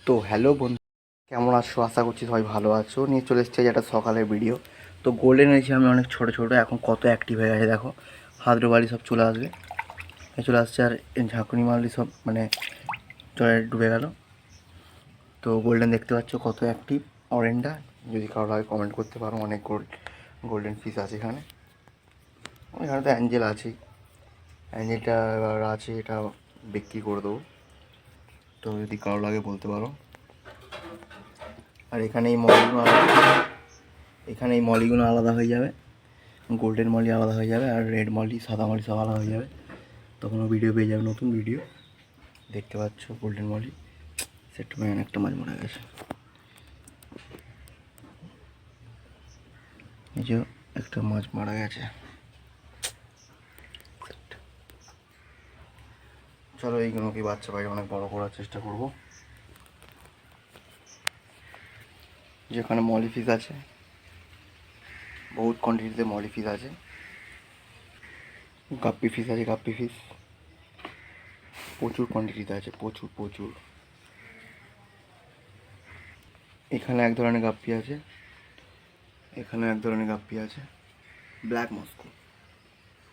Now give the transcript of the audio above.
তো হ্যালো বন্ধু, কেমন আছো? আশা করছি সবাই ভালো আছো। নিয়ে চলে এসেছি আজ একটা সকালের ভিডিও। তো গোল্ডেন এনেছি আমি অনেক ছোটো ছোটো, এখন কত অ্যাক্টিভ হয়ে গেছে দেখো। হাতড়ো বাড়ি সব চলে আসবে, চলে আসছে। আর ঝাঁকুনি মারলি সব মানে জলে ডুবে গেল। তো গোল্ডেন দেখতে পাচ্ছ কত অ্যাক্টিভ। অরেঞ্জটা যদি কারো লাগে কমেন্ট করতে পারো। অনেক গোল্ডেন ফিশ আছে এখানে। এখানে তো অ্যাঞ্জেল আছেই, অ্যাঞ্জেলটা এবার আছে, এটা বিক্রি করে দেবো। তো যদি কারো লাগে বলতে পারো। আর এখানে এই মলিগুলো আলাদা হয়ে যাবে। গোল্ডেন মলি আলাদা হয়ে যাবে, আর রেড মলি, সাদা মলি সব আলাদা হয়ে যাবে। তখনও ভিডিও পেয়ে যাবে, নতুন ভিডিও দেখতে পাচ্ছ। গোল্ডেন মলি সেট ম্যান একটা মাছ মারা গেছে, এই যে একটা মাছ মারা গেছে। চলো এইগুলোকে বাচ্চা পাই অনেক বড় করার চেষ্টা করব। যেখানে মলি ফিশ আছে, বহুত কোয়ান্টিটিতে মলি ফিশ আছে, গাপ্পি ফিশ আছে, গাপ্পি ফিশ প্রচুর কোয়ান্টিটিতে আছে, প্রচুর প্রচুর। এখানে এক ধরনের গাপ্পি আছে, এখানে এক ধরনের গাপ্পি আছে, ব্ল্যাক মস্কো।